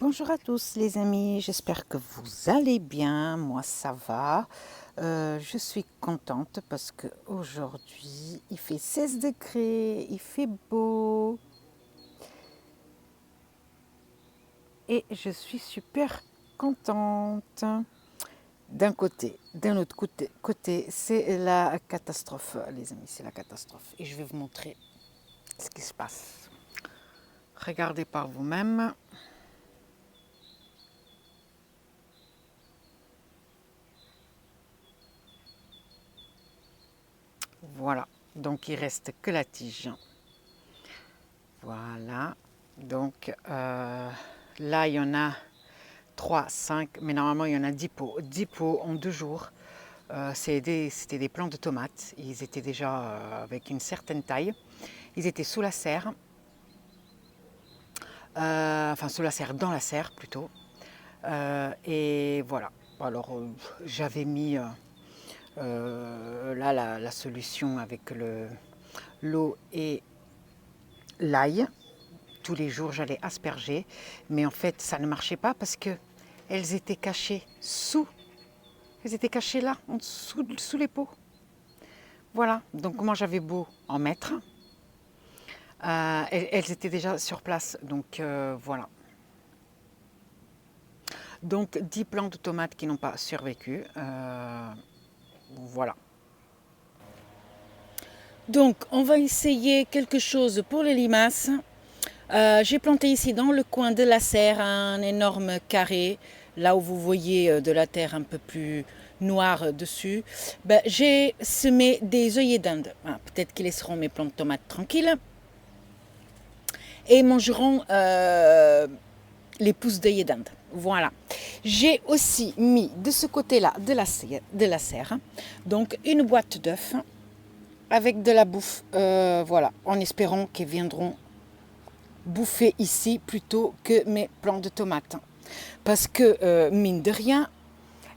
Bonjour à tous les amis, j'espère que vous allez bien, moi ça va. Je suis contente parce que aujourd'hui il fait 16 degrés, il fait beau et je suis super contente. D'un côté, d'un autre côté, c'est la catastrophe les amis, c'est la catastrophe et je vais vous montrer ce qui se passe. Regardez par vous-même. Voilà, donc il reste que la tige. Voilà, donc là il y en a 3, 5, mais normalement il y en a 10 pots. 10 pots en 2 jours. C'était des plants de tomates. Ils étaient déjà avec une certaine taille. Ils étaient sous la serre, enfin sous la serre, dans la serre plutôt. Et voilà. Alors j'avais mis là la solution avec l'eau et l'ail. Tous les jours, j'allais asperger, mais en fait, ça ne marchait pas parce que elles étaient cachées elles étaient cachées là, en dessous, sous les pots. Voilà, donc moi j'avais beau en mettre, elles étaient déjà sur place, donc voilà. Donc 10 plants de tomates qui n'ont pas survécu, voilà. Donc on va essayer quelque chose pour les limaces. J'ai planté ici dans le coin de la serre un énorme carré, là où vous voyez de la terre un peu plus noire dessus. J'ai semé des œillets d'Inde. Peut-être qu'ils laisseront mes plantes de tomates tranquilles et mangeront les pousses d'œillets d'Inde. Voilà. J'ai aussi mis de ce côté-là de la serre donc une boîte d'œufs avec de la bouffe, voilà, en espérant qu'ils viendront bouffer ici plutôt que mes plants de tomates. Parce que, mine de rien,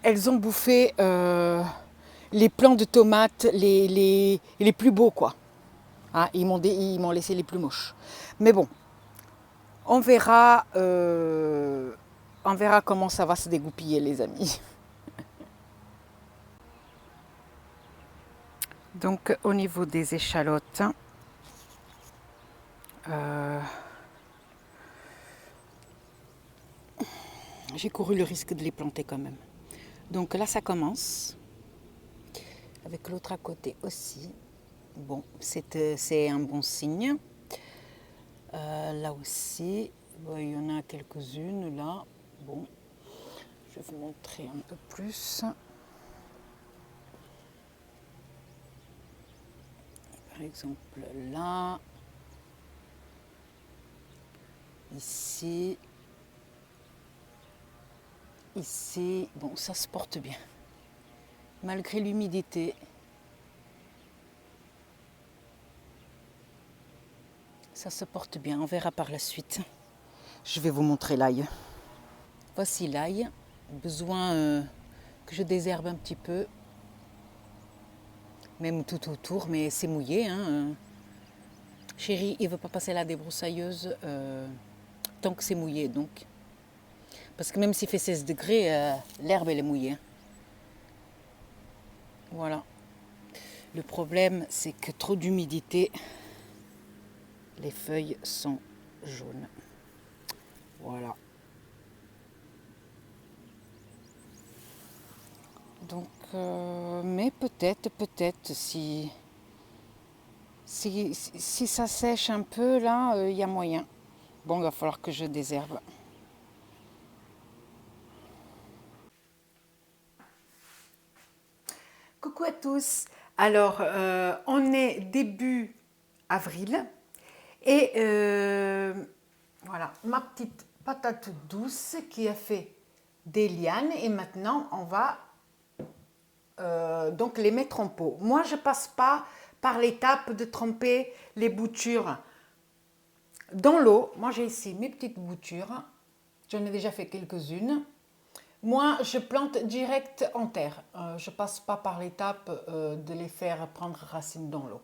elles ont bouffé les plants de tomates les plus beaux, quoi. Hein, ils m'ont laissé les plus moches. Mais bon, on verra comment ça va se dégoupiller, les amis. Donc, au niveau des échalotes, j'ai couru le risque de les planter quand même. Donc là, ça commence. Avec l'autre à côté aussi. Bon, c'est un bon signe. Là aussi, bon, il y en a quelques-unes là. Bon, je vais vous montrer un peu plus. Par exemple là, ici, ici. Bon, ça se porte bien. Malgré l'humidité, ça se porte bien. On verra par la suite. Je vais vous montrer l'ail. Voici l'ail. Besoin que je désherbe un petit peu. Même tout autour, mais c'est mouillé. Hein. Chéri, il ne veut pas passer la débroussailleuse tant que c'est mouillé. Donc. Parce que même s'il fait 16 degrés, l'herbe elle est mouillée. Voilà. Le problème, c'est que trop d'humidité, les feuilles sont jaunes. Voilà. Donc, mais peut-être, si ça sèche un peu, là, il y a moyen. Bon, il va falloir que je désherbe. Coucou à tous. Alors, on est début avril et voilà, ma petite patate douce qui a fait des lianes et maintenant on va donc les mettre en pot. Moi, je passe pas par l'étape de tremper les boutures dans l'eau. Moi, j'ai ici mes petites boutures. J'en ai déjà fait quelques-unes. Moi, je plante direct en terre. Je ne passe pas par l'étape de les faire prendre racine dans l'eau.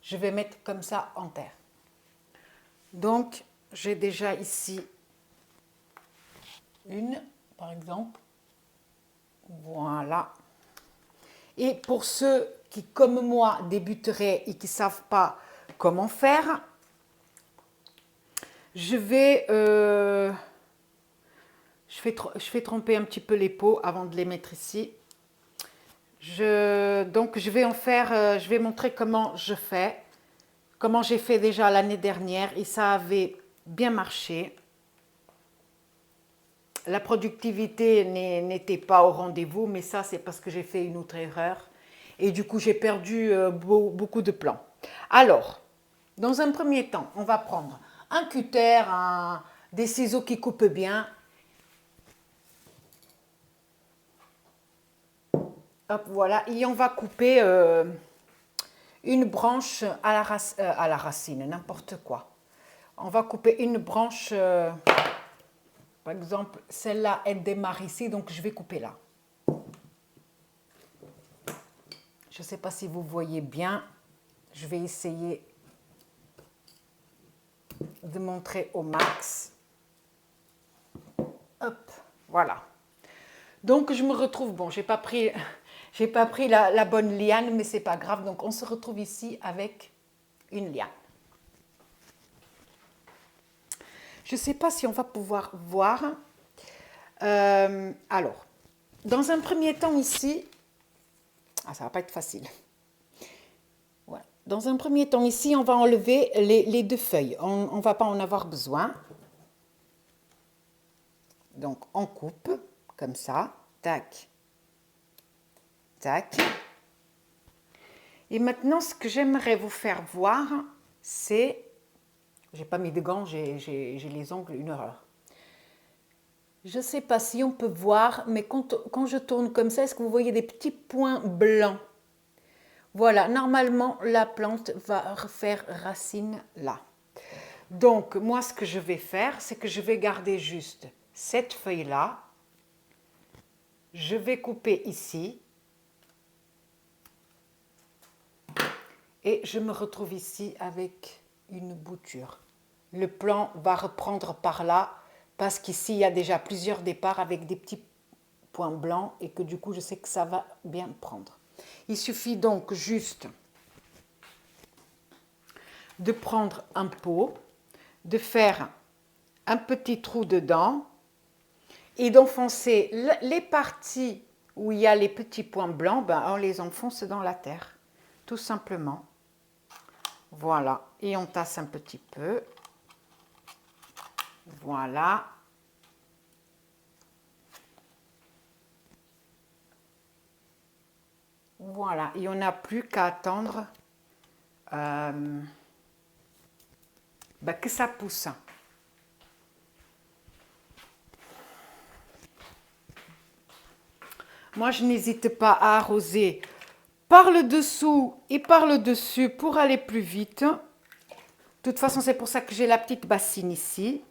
Je vais mettre comme ça en terre. Donc, j'ai déjà ici Une, par exemple. Voilà. Et pour ceux qui, comme moi, débuteraient et qui ne savent pas comment faire, je fais tremper un petit peu les pots avant de les mettre ici. Donc je vais je vais montrer comment je fais, comment j'ai fait déjà l'année dernière et ça avait bien marché. La productivité n'était pas au rendez-vous, mais ça c'est parce que j'ai fait une autre erreur et du coup j'ai perdu beaucoup de plans. Alors, dans un premier temps, on va prendre un cutter, des ciseaux qui coupent bien. Hop, voilà, et on va couper une branche à la racine, n'importe quoi. On va couper une branche, par exemple, celle-là, elle démarre ici, donc je vais couper là. Je ne sais pas si vous voyez bien, je vais essayer de montrer au max. Hop, voilà. Donc je me retrouve, bon, j'ai pas pris la bonne liane, mais c'est pas grave. Donc on se retrouve ici avec une liane. Je ne sais pas si on va pouvoir voir. Alors, dans un premier temps ici, ça va pas être facile. Voilà. Dans un premier temps ici, on va enlever les deux feuilles. On ne va pas en avoir besoin. Donc on coupe comme ça, tac, tac. Et maintenant, ce que j'aimerais vous faire voir, c'est... J'ai pas mis de gants, j'ai les ongles, une horreur. Je ne sais pas si on peut voir, mais quand je tourne comme ça, est-ce que vous voyez des petits points blancs? Voilà, normalement, la plante va faire racine là. Donc, moi, ce que je vais faire, c'est que je vais garder juste cette feuille-là. Je vais couper ici. Et je me retrouve ici avec une bouture. Le plan va reprendre par là, parce qu'ici, il y a déjà plusieurs départs avec des petits points blancs et que du coup, je sais que ça va bien prendre. Il suffit donc juste de prendre un pot, de faire un petit trou dedans et d'enfoncer les parties où il y a les petits points blancs, on les enfonce dans la terre, tout simplement. Voilà, et on tasse un petit peu. Voilà. Voilà, et on n'a plus qu'à attendre que ça pousse. Moi, je n'hésite pas à arroser par le dessous et par le dessus pour aller plus vite. De toute façon, c'est pour ça que j'ai la petite bassine ici.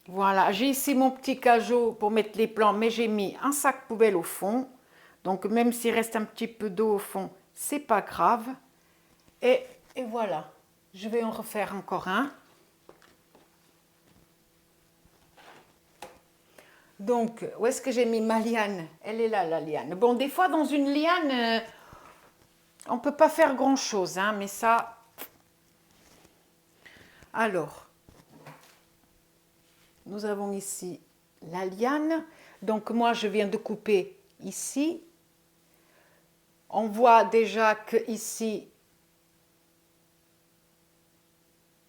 Voilà, j'ai ici mon petit cajot pour mettre les plants, mais j'ai mis un sac poubelle au fond. Donc, même s'il reste un petit peu d'eau au fond, c'est pas grave. Et voilà, je vais en refaire encore un. Donc, où est-ce que j'ai mis ma liane? Elle est là, la liane. Bon, des fois, dans une liane, on ne peut pas faire grand-chose, hein, mais ça... Alors, nous avons ici la liane. Donc, moi, je viens de couper ici. On voit déjà que ici,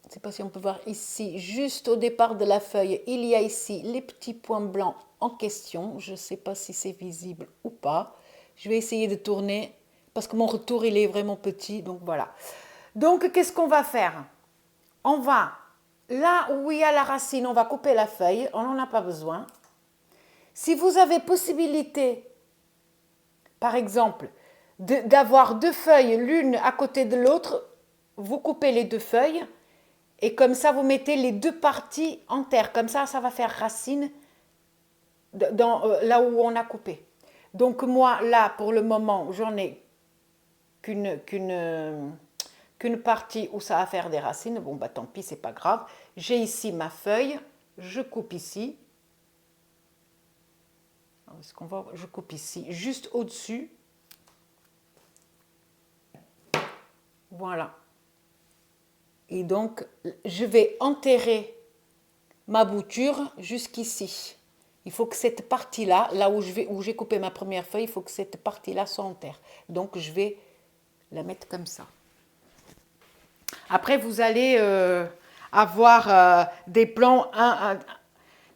je ne sais pas si on peut voir ici, juste au départ de la feuille, il y a ici les petits points blancs en question. Je ne sais pas si c'est visible ou pas. Je vais essayer de tourner parce que mon retour, il est vraiment petit. Donc, voilà. Donc, qu'est-ce qu'on va faire? On va, là où il y a la racine, on va couper la feuille. On n'en a pas besoin. Si vous avez possibilité, par exemple, d'avoir deux feuilles, l'une à côté de l'autre, vous coupez les deux feuilles et comme ça, vous mettez les deux parties en terre. Comme ça va faire racine là où on a coupé. Donc moi, là, pour le moment, j'en ai qu'une partie où ça va faire des racines. Bon, bah tant pis, c'est pas grave. J'ai ici ma feuille, je coupe ici. Est-ce qu'on va... Je coupe ici, juste au-dessus. Voilà. Et donc, je vais enterrer ma bouture jusqu'ici. Il faut que cette partie-là, là où j'ai coupé ma première feuille, il faut que cette partie-là soit en terre. Donc, je vais la mettre comme ça. Après, vous allez avoir des plans.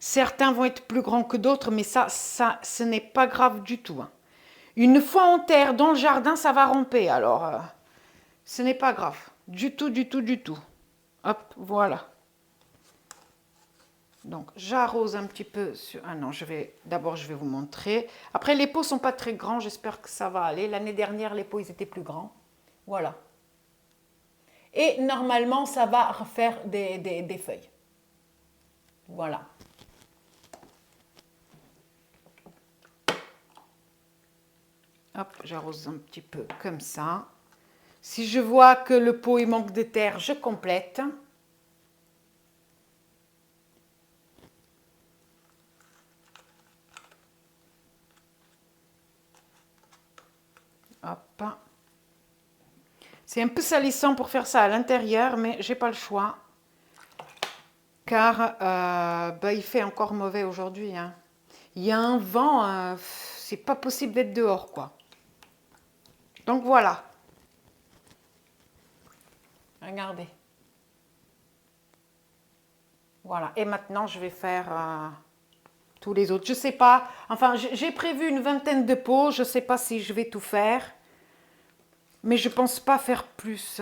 Certains vont être plus grands que d'autres, mais ça, ce n'est pas grave du tout. Hein. Une fois en terre dans le jardin, ça va ramper. Alors, ce n'est pas grave. Du tout, du tout, du tout. Hop, voilà. Donc, j'arrose un petit peu sur... Ah non, d'abord, je vais vous montrer. Après, les pots ne sont pas très grands. J'espère que ça va aller. L'année dernière, les pots, ils étaient plus grands. Voilà. Et normalement, ça va refaire des feuilles. Voilà. Hop, j'arrose un petit peu comme ça. Si je vois que le pot, il manque de terre, je complète. Hop. C'est un peu salissant pour faire ça à l'intérieur, mais j'ai pas le choix. Car bah, il fait encore mauvais aujourd'hui. Hein. Il y a un vent, c'est pas possible d'être dehors, quoi. Donc voilà. Regardez. Voilà. Et maintenant, je vais faire tous les autres. Je sais pas. Enfin, j'ai prévu une vingtaine de pots. Je sais pas si je vais tout faire. Mais je pense pas faire plus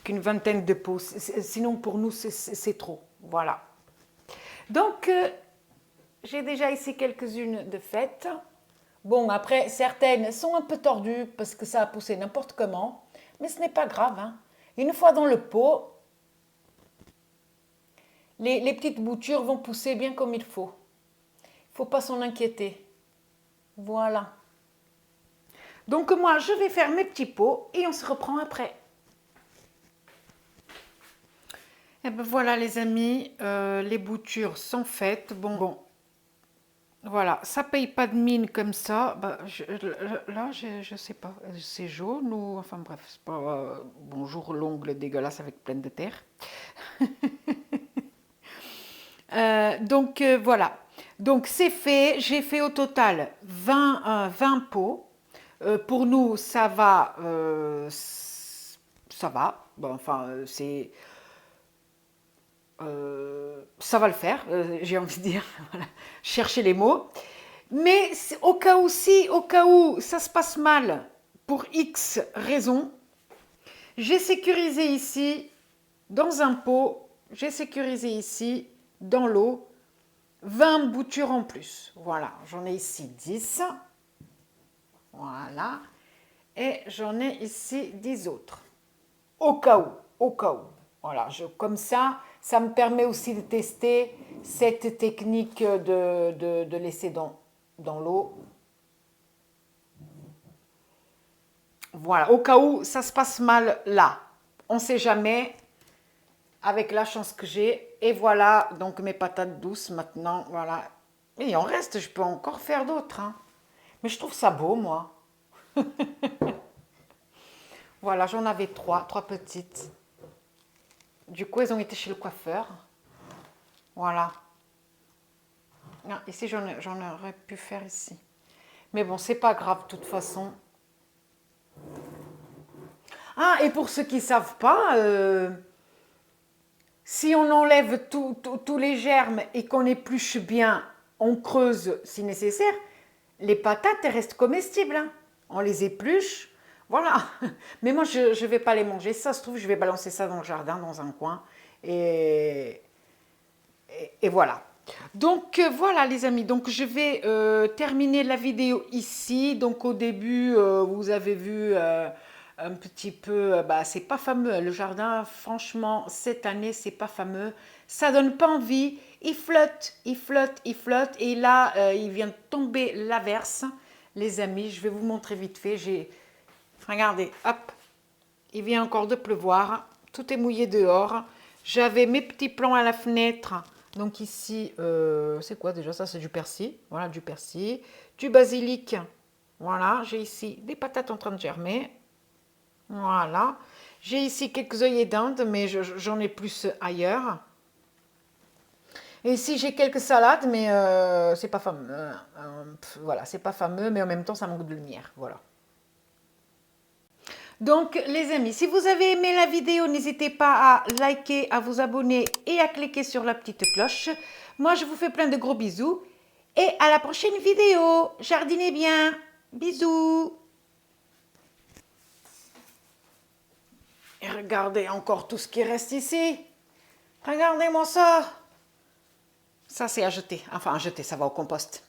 qu'une vingtaine de pots. Sinon, pour nous, c'est trop. Voilà. Donc, j'ai déjà ici quelques-unes de faites. Bon, après, certaines sont un peu tordues parce que ça a poussé n'importe comment. Mais ce n'est pas grave. Hein. Une fois dans le pot, les petites boutures vont pousser bien comme il faut. Il ne faut pas s'en inquiéter. Voilà. Donc moi, je vais faire mes petits pots et on se reprend après. Et ben voilà les amis, les boutures sont faites. Bon, voilà, ça paye pas de mine comme ça. Bah, là, je sais pas, c'est jaune ou... Enfin bref, c'est pas... bonjour l'ongle dégueulasse avec pleine de terre. Donc voilà, donc c'est fait, j'ai fait au total 20 pots. Pour nous, ça va, bon, enfin, ça va le faire, j'ai envie de dire, voilà. Chercher les mots. Mais au cas où ça se passe mal, pour X raisons, j'ai sécurisé ici, dans un pot, j'ai sécurisé ici, dans l'eau, 20 boutures en plus. Voilà, j'en ai ici 10. Voilà. Et j'en ai ici 10 autres. Au cas où. Voilà, comme ça me permet aussi de tester cette technique de laisser dans l'eau. Voilà, au cas où ça se passe mal là. On ne sait jamais, avec la chance que j'ai. Et voilà, donc mes patates douces maintenant, voilà. Et il en reste, je peux encore faire d'autres. Hein. Mais je trouve ça beau, moi. Voilà, j'en avais trois petites. Du coup, elles ont été chez le coiffeur. Voilà. Ah, ici, j'en aurais pu faire ici. Mais bon, c'est pas grave, de toute façon. Ah, et pour ceux qui ne savent pas, si on enlève tous les germes et qu'on épluche bien, on creuse si nécessaire, les patates, elles restent comestibles. Hein. On les épluche, voilà. Mais moi, je ne vais pas les manger. Ça se trouve, je vais balancer ça dans le jardin, dans un coin. Et voilà. Donc voilà les amis, donc je vais terminer la vidéo ici. Donc au début, vous avez vu un petit peu, bah, c'est pas fameux. Le jardin, franchement, cette année, c'est pas fameux. Ça donne pas envie. Il flotte, il flotte, il flotte. Et là, il vient de tomber l'averse. Les amis, je vais vous montrer vite fait. Regardez, hop. Il vient encore de pleuvoir. Tout est mouillé dehors. J'avais mes petits plants à la fenêtre. Donc ici, c'est quoi déjà? Ça, c'est du persil. Voilà, du persil. Du basilic. Voilà, j'ai ici des patates en train de germer. Voilà. J'ai ici quelques œillets d'Inde, mais j'en ai plus ailleurs. Et ici, j'ai quelques salades, mais c'est pas fameux. Voilà, c'est pas fameux, mais en même temps, ça manque de lumière. Voilà. Donc, les amis, si vous avez aimé la vidéo, n'hésitez pas à liker, à vous abonner et à cliquer sur la petite cloche. Moi, je vous fais plein de gros bisous. Et à la prochaine vidéo. Jardinez bien. Bisous. Et regardez encore tout ce qui reste ici. Regardez-moi ça. Ça, c'est à jeter. Enfin, à jeter, ça va au compost.